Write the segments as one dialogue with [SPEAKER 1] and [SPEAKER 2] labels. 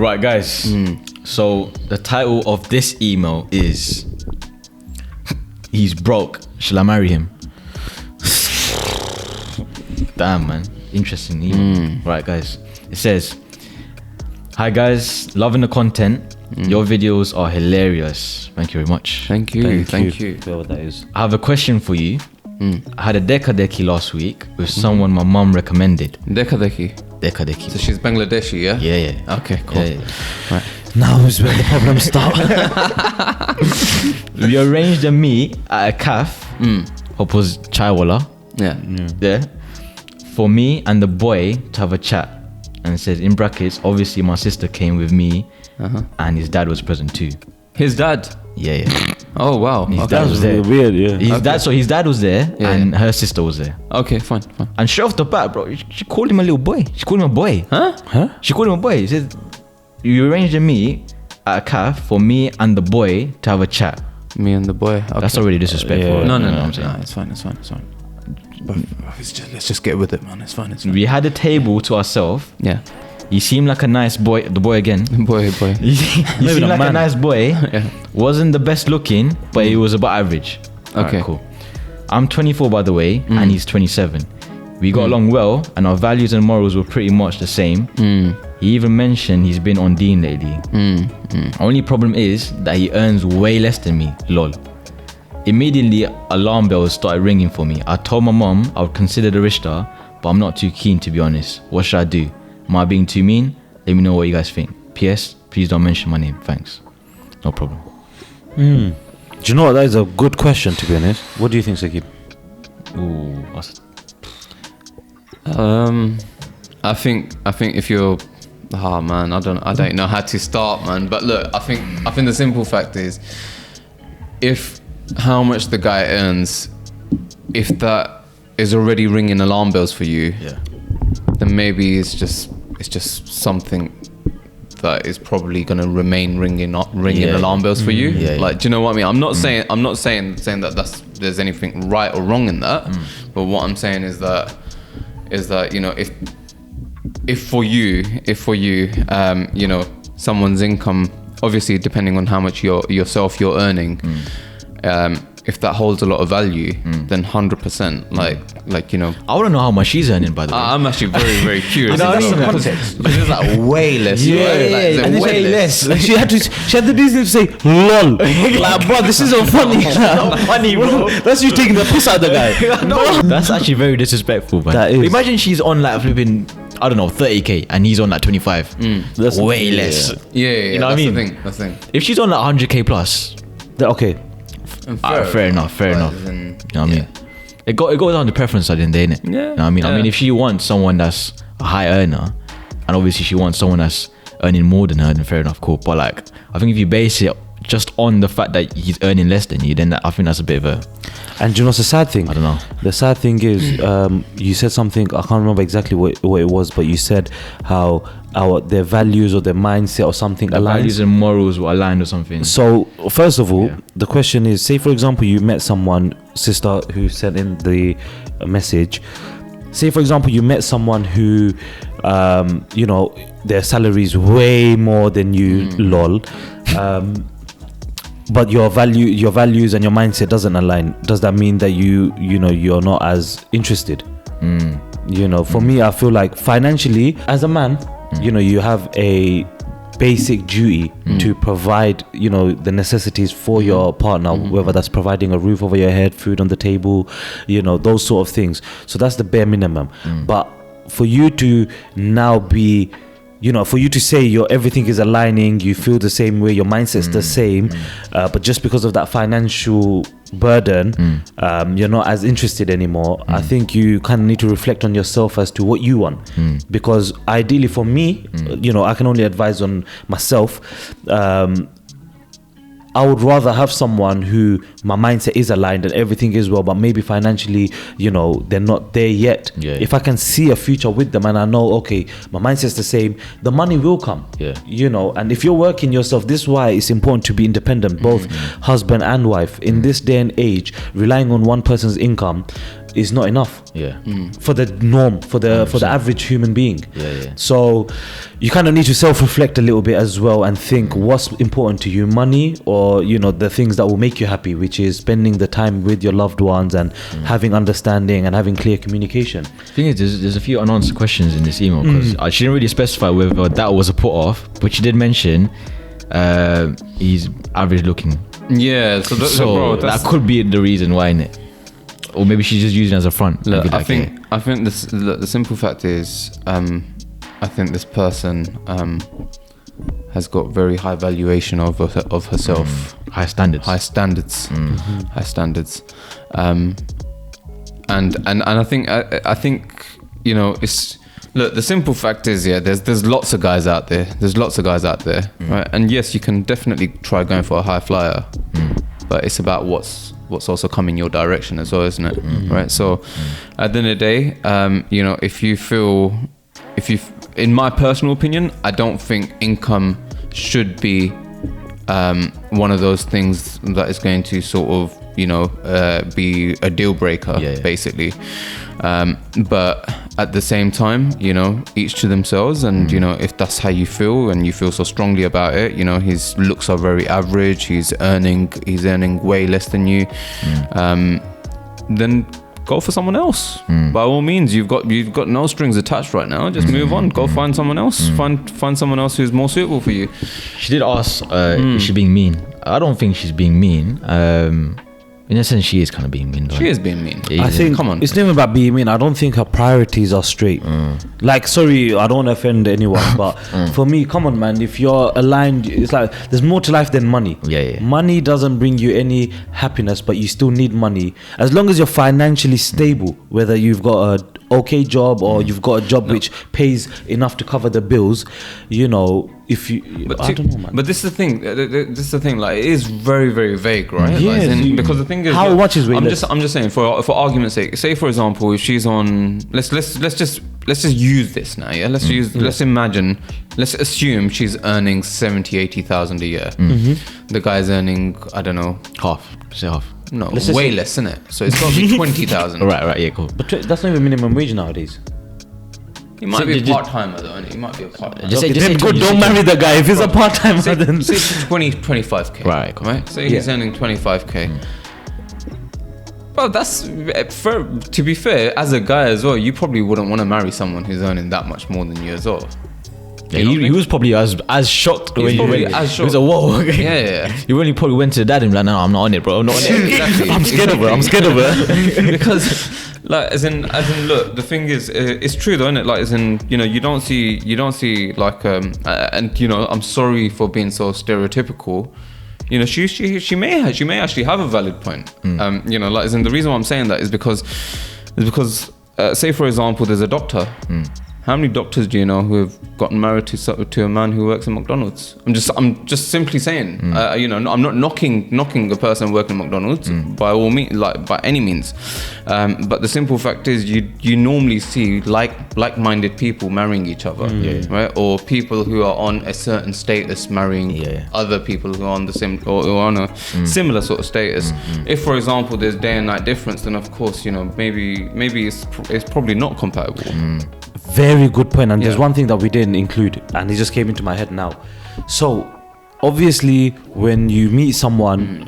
[SPEAKER 1] Right, guys. So the title of this email is "He's broke. Shall I marry him?" Damn, man. Interesting email. Right, guys. It says, "Hi guys, loving the content. Your videos are hilarious. Thank you very much.
[SPEAKER 2] Thank you. Thank you.
[SPEAKER 3] Know what that is.
[SPEAKER 1] I have a question for you. I had a deki last week with someone my mum recommended.
[SPEAKER 2] Deki.
[SPEAKER 1] Deki.
[SPEAKER 2] So she's Bangladeshi, yeah?
[SPEAKER 1] Yeah.
[SPEAKER 2] Okay, cool.
[SPEAKER 1] Yeah.
[SPEAKER 2] Right.
[SPEAKER 3] Now is where the problems start.
[SPEAKER 1] We arranged a meet at a cafe. Hope was Chaiwala.
[SPEAKER 2] Yeah.
[SPEAKER 1] There. For me and the boy to have a chat. And it says in brackets, obviously my sister came with me and his dad was present too.
[SPEAKER 2] His dad?
[SPEAKER 1] Yeah.
[SPEAKER 2] Oh, wow.
[SPEAKER 1] His
[SPEAKER 2] Okay.
[SPEAKER 1] dad was there.
[SPEAKER 3] Weird, yeah.
[SPEAKER 1] His dad was there and her sister was there.
[SPEAKER 2] Okay, fine.
[SPEAKER 1] And straight off the bat, bro, she called him a little boy. She called him a boy.
[SPEAKER 2] Huh?
[SPEAKER 1] She called him a boy. She said, you arranged a meet at a cafe for me and the boy to have a chat.
[SPEAKER 2] Me and the boy. Okay.
[SPEAKER 1] That's already disrespectful.
[SPEAKER 3] Yeah.
[SPEAKER 2] No,
[SPEAKER 1] You know what I'm saying?
[SPEAKER 2] it's fine. But let's just get with it, man. It's fine.
[SPEAKER 1] We had a table to ourselves.
[SPEAKER 2] Yeah.
[SPEAKER 1] He seemed like a nice boy. The boy again.
[SPEAKER 2] Boy.
[SPEAKER 1] He seemed like a nice boy.
[SPEAKER 2] Yeah.
[SPEAKER 1] Wasn't the best looking, but he was about average. Alright,
[SPEAKER 2] Okay.
[SPEAKER 1] cool. I'm 24 by the way, and he's 27. We got along well, and our values and morals were pretty much the same. He even mentioned he's been on Dean lately. Only problem is that he earns way less than me. Lol. Immediately, alarm bells started ringing for me. I told my mom I would consider the rishta, but I'm not too keen to be honest. What should I do? Am I being too mean? Let me know what you guys think. P.S. Please don't mention my name. Thanks. No problem.
[SPEAKER 3] Do you know what? That is a good question, to be honest. What do you think, Sakib?
[SPEAKER 1] Ooh.
[SPEAKER 2] I think if you're, man, I don't know how to start, man. But look, I think the simple fact is, if how much the guy earns, if that is already ringing alarm bells for you, then maybe it's just something that is probably going to remain ringing alarm bells for you. Like, do you know what I mean? I'm not saying that there's anything right or wrong in that, but what I'm saying is that you know, if for you you know, someone's income, obviously depending on how much you're earning, if that holds a lot of value, then 100%, like you know.
[SPEAKER 1] I want to know how much she's earning, by the way.
[SPEAKER 2] I'm actually very, very curious.
[SPEAKER 1] You know what I mean?
[SPEAKER 2] Context. Because it's like way less.
[SPEAKER 1] Yeah,
[SPEAKER 2] right? Like,
[SPEAKER 1] and it's way less.
[SPEAKER 3] Like she had the business to say, lol. Like, bro, this isn't funny.
[SPEAKER 1] Not funny, bro.
[SPEAKER 3] That's you taking the piss out of the guy.
[SPEAKER 1] No, that's actually very disrespectful, man.
[SPEAKER 3] That is.
[SPEAKER 1] Imagine she's on like flipping, I don't know, 30k and he's on like 25.
[SPEAKER 3] That's
[SPEAKER 1] way less.
[SPEAKER 2] Yeah.
[SPEAKER 1] You know what I mean?
[SPEAKER 2] That's the thing.
[SPEAKER 1] If she's on like 100k plus,
[SPEAKER 3] Okay.
[SPEAKER 1] fair enough. You know what I mean? It goes down to preference at the end, innit?
[SPEAKER 2] Yeah.
[SPEAKER 1] You know what I mean? I
[SPEAKER 2] Yeah.
[SPEAKER 1] mean, if she wants someone that's a high earner, and obviously she wants someone that's earning more than her, then fair enough, cool. But like, I think if you base it just on the fact that he's earning less than you, then I think that's a bit of a...
[SPEAKER 3] And do you know what's the sad thing?
[SPEAKER 1] I don't know.
[SPEAKER 3] The sad thing is, you said something, I can't remember exactly what it was, but you said how their values or their mindset or something aligns.
[SPEAKER 1] Values and morals were aligned or something.
[SPEAKER 3] So, first of all, the question is, say for example, you met someone, sister, who sent in the message. Say for example, you met someone who, you know, their salary is way more than you, lol. But your values and your mindset doesn't align. Does that mean that you know, you're not as interested? You know, for me, I feel like financially, as a man, you know, you have a basic duty to provide, you know, the necessities for your partner, whether that's providing a roof over your head, food on the table, you know, those sort of things. So that's the bare minimum. But for you to now be, you know, for you to say everything is aligning, you feel the same way, your mindset's the same, but just because of that financial burden, you're not as interested anymore. I think you kind of need to reflect on yourself as to what you want, because ideally for me, you know, I can only advise on myself. I would rather have someone who my mindset is aligned and everything is well, but maybe financially, you know, they're not there yet. If I can see a future with them and I know, okay, my mindset's the same, the money will come. You know, and if you're working yourself, this is why it's important to be independent, both husband and wife. In this day and age, relying on one person's income, is not enough.
[SPEAKER 1] Yeah.
[SPEAKER 3] For the norm, for the average human being.
[SPEAKER 1] Yeah.
[SPEAKER 3] So you kind of need to self-reflect a little bit as well and think what's important to you, money or the things that will make you happy, which is spending the time with your loved ones and having understanding and having clear communication.
[SPEAKER 1] The thing is, there's a few unanswered questions in this email because she didn't really specify whether that was a put off, but she did mention he's average looking.
[SPEAKER 2] Yeah, so
[SPEAKER 1] that could be the reason why, innit? Or maybe she's just using it as a front.
[SPEAKER 2] Look, I think the simple fact is, I think this person has got very high valuation of herself,
[SPEAKER 1] high standards,
[SPEAKER 2] high standards. And I think it's. Look, the simple fact is, there's lots of guys out there. Right? And yes, you can definitely try going for a high flyer, but it's about what's also coming your direction as well, isn't it? Right? So, at the end of the day, in my personal opinion, I don't think income should be one of those things that is going to sort of be a deal breaker, basically. But at the same time, each to themselves, and if that's how you feel and you feel so strongly about it, his looks are very average, he's earning way less than you, then go for someone else. By all means, you've got no strings attached right now. Just move on. Go find someone else. Find someone else who's more suitable for you.
[SPEAKER 1] She did ask, is she being mean? I don't think she's being mean. In a sense, she is kind of being mean.
[SPEAKER 2] She is being mean.
[SPEAKER 3] I think, come on, it's never about being mean. I don't think her priorities are straight. Like, sorry, I don't want to offend anyone, but for me, come on, man, if you're aligned, it's like there's more to life than money. Money doesn't bring you any happiness, but you still need money. As long as you're financially stable, whether you've got a okay job or you've got a job which pays enough to cover the bills, if you, I don't know, man.
[SPEAKER 2] But this is the thing. Like, it is very, very vague, right?
[SPEAKER 3] Yes,
[SPEAKER 2] because the thing is,
[SPEAKER 3] how much is
[SPEAKER 2] I'm just saying, for argument's sake, say for example, if she's on, let's just use this now, yeah. Let's assume she's earning 70,000-80,000 a year. The guy's earning, I don't know,
[SPEAKER 1] half. Say half.
[SPEAKER 2] No, way less, isn't it? So it's got to be 20,000.
[SPEAKER 1] Right, yeah, cool.
[SPEAKER 3] But that's not even minimum wage nowadays.
[SPEAKER 2] He might be a part-timer though, isn't he? He might be a part-timer.
[SPEAKER 3] Don't marry the guy if he's a part-timer. Then
[SPEAKER 2] say 25k.
[SPEAKER 1] Right, cool.
[SPEAKER 2] Right. Say he's earning 25k. Well, that's to be fair, as a guy as well, you probably wouldn't want to marry someone who's earning that much more than you as well.
[SPEAKER 1] Yeah, he was probably as shocked when you went. He was like, whoa.
[SPEAKER 2] Yeah.
[SPEAKER 1] You really probably went to the dad and be like, no, I'm not on it, bro. I'm not on it.
[SPEAKER 2] Exactly.
[SPEAKER 1] I'm scared of her.
[SPEAKER 2] Because, like, as in, look, the thing is, it's true though, isn't it? Like, as in, you don't see like, and I'm sorry for being so stereotypical. She may actually have a valid point. Like, as in, the reason why I'm saying that is because, say for example, there's a doctor. How many doctors do you know who have gotten married to a man who works in McDonald's? I'm just simply saying, I'm not knocking a person working at McDonald's by all means, like by any means. But the simple fact is, you normally see like-minded people marrying each other, right? Or people who are on a certain status marrying other people who are on the same or who are on a similar sort of status. If, for example, there's day and night difference, then of course, maybe it's probably not compatible.
[SPEAKER 3] Very good point. And there's one thing that we didn't include, and it just came into my head now. So obviously when you meet someone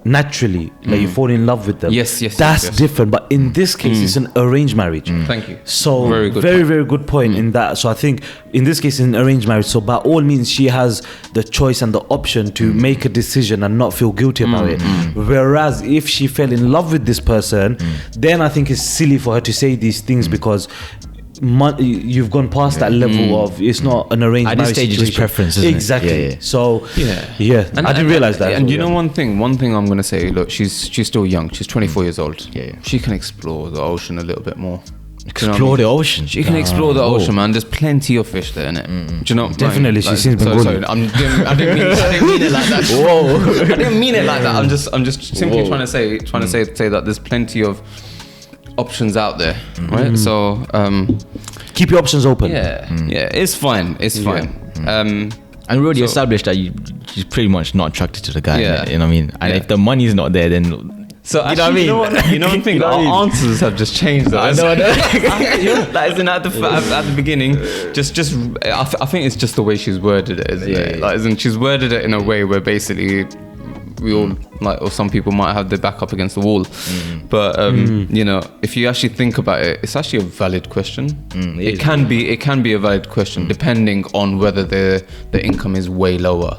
[SPEAKER 3] naturally, like you fall in love with them,
[SPEAKER 2] yes,
[SPEAKER 3] that's different. But in this case, it's an arranged marriage.
[SPEAKER 2] Thank you.
[SPEAKER 3] So very good point in that. So I think in this case, it's an arranged marriage. So by all means, she has the choice and the option to make a decision and not feel guilty about it. Whereas if she fell in love with this person, then I think it's silly for her to say these things because you've gone past that level of it's not an arranged marriage situation. At this stage, it's preference, isn't
[SPEAKER 1] exactly.
[SPEAKER 3] It? So
[SPEAKER 2] and
[SPEAKER 3] I didn't realize that.
[SPEAKER 2] And you know one thing I'm going to say. Look, she's still young. She's 24 years old. She can explore the ocean a little bit more.
[SPEAKER 1] Explore the ocean.
[SPEAKER 2] She can explore the ocean, man. There's plenty of fish there, innit? Do you know?
[SPEAKER 3] Definitely, she seems Bengali.
[SPEAKER 2] Sorry, I didn't mean it like that. Whoa! I didn't mean it like that. I'm just simply trying to say that there's plenty of options out there, right? So
[SPEAKER 3] keep your options open.
[SPEAKER 2] It's fine. And
[SPEAKER 1] we already established that she's pretty much not attracted to the guy. You know what I mean? And if the money's not there, then
[SPEAKER 2] So
[SPEAKER 1] You know what I mean?
[SPEAKER 2] You know what I think?
[SPEAKER 1] You know what I mean?
[SPEAKER 2] Our answers have just changed.
[SPEAKER 1] I know.
[SPEAKER 2] Like, isn't at the beginning? I think it's just the way she's worded it, isn't it?
[SPEAKER 1] Yeah.
[SPEAKER 2] Like, isn't she's worded it in a way where basically we all like, or some people might have their back up against the wall. But you know, if you actually think about it, it's actually a valid question. It can be a valid question depending on whether the income is way lower.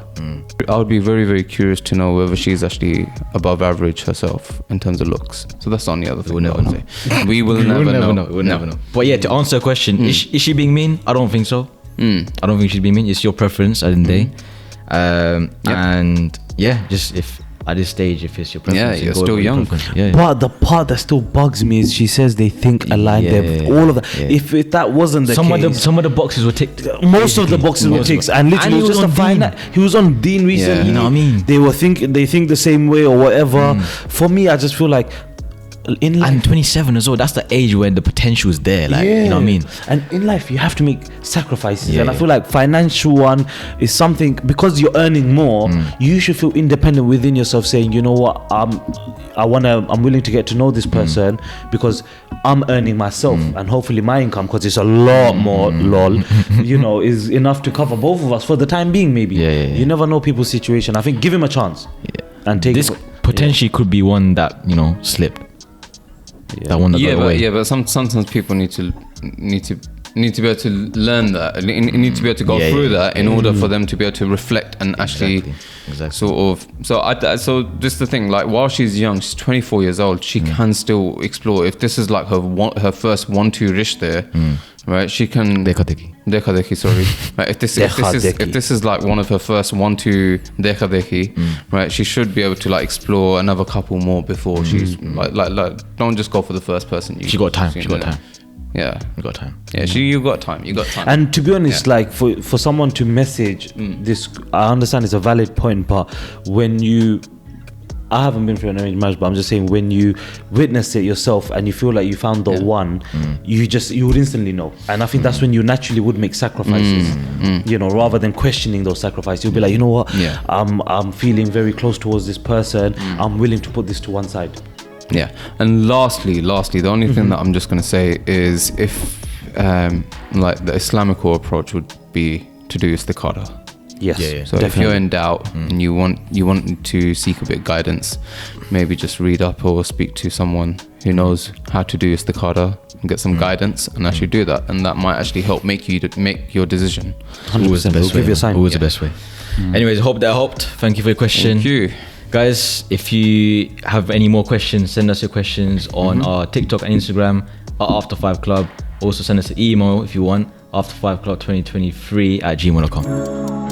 [SPEAKER 2] I would be very, very curious to know whether she's actually above average herself in terms of looks. So that's the only other thing.
[SPEAKER 1] We'll never know.
[SPEAKER 2] We will never know.
[SPEAKER 1] We'll never know. But yeah, to answer a question, is she being mean? I don't think so. I don't think she's being mean. It's your preference at the end of the day. And yeah, just if at this stage, if it's your preference,
[SPEAKER 2] Yeah, you're
[SPEAKER 1] go
[SPEAKER 2] still
[SPEAKER 1] with your
[SPEAKER 2] young.
[SPEAKER 1] preference. Yeah.
[SPEAKER 3] But the part that still bugs me is she says they think alike.
[SPEAKER 1] Yeah,
[SPEAKER 3] All of that.
[SPEAKER 1] yeah.
[SPEAKER 3] If that wasn't the
[SPEAKER 1] Some
[SPEAKER 3] case,
[SPEAKER 1] of the boxes were ticked.
[SPEAKER 3] most of the boxes were
[SPEAKER 1] Most
[SPEAKER 3] ticks,
[SPEAKER 1] of it.
[SPEAKER 3] and literally
[SPEAKER 1] And
[SPEAKER 3] it was just a fine. He was on Dean recently.
[SPEAKER 1] you know what I mean?
[SPEAKER 3] They think the same way or whatever. For me, I just feel like in life,
[SPEAKER 1] And 27 as well. That's the age when the potential is there. Like, you know what I mean?
[SPEAKER 3] And in life, you have to make sacrifices.
[SPEAKER 1] Yeah,
[SPEAKER 3] and I
[SPEAKER 1] yeah.
[SPEAKER 3] feel like financial one is something, because you're earning more, you should feel independent within yourself, saying, you know what, I'm willing to get to know this person because I'm earning myself, and hopefully my income, because it's a lot more, you know, is enough to cover both of us for the time being. Maybe
[SPEAKER 1] Yeah.
[SPEAKER 3] you never know people's situation. I think give him a chance, and take
[SPEAKER 1] This
[SPEAKER 3] it.
[SPEAKER 1] potentially could be one that, you know, slipped. That one that got away.
[SPEAKER 2] But sometimes people need to be able to learn that. Need to be able to go
[SPEAKER 1] Yeah,
[SPEAKER 2] through
[SPEAKER 1] yeah.
[SPEAKER 2] that in order for them to be able to reflect and actually
[SPEAKER 1] Exactly.
[SPEAKER 2] sort of. So this is the thing. Like, while she's young, she's 24 years old. She can still explore. If this is like her first 1-2 rish there, right? She can. Dekha sorry. Right, if this is like one of her first 1-2 dekha, right? She should be able to like explore another couple more before she's like don't just go for the first person.
[SPEAKER 1] She got time. She got time.
[SPEAKER 2] Yeah,
[SPEAKER 1] You got time.
[SPEAKER 2] yeah. You got time. You got time.
[SPEAKER 3] And to be honest, like for someone to message this, I understand it's a valid point, but when I haven't been through an arranged marriage, but I'm just saying, when you witness it yourself and you feel like you found the one, you would instantly know. And I think that's when you naturally would make sacrifices, you know, rather than questioning those sacrifices. You'll be like, you know what, I'm feeling very close towards this person. I'm willing to put this to one side.
[SPEAKER 2] Yeah, and lastly, the only thing that I'm just going to say is, if like the Islamical approach would be to do istikhara.
[SPEAKER 3] Yes.
[SPEAKER 1] Yeah.
[SPEAKER 2] So if you're in doubt and you want to seek a bit of guidance, maybe just read up or speak to someone who knows how to do istikhara and get some guidance and actually do that, and that might actually help make your decision.
[SPEAKER 3] 100%.
[SPEAKER 1] Always the
[SPEAKER 3] We'll
[SPEAKER 1] best
[SPEAKER 3] give
[SPEAKER 1] way.
[SPEAKER 3] you a sign.
[SPEAKER 1] Always the best way. Anyways, hope that helped. Thank you for your question.
[SPEAKER 2] Thank you.
[SPEAKER 1] Guys, if you have any more questions, send us your questions on our TikTok and Instagram at After 5 Club. Also send us an email if you want, after5club2023@gmail.com.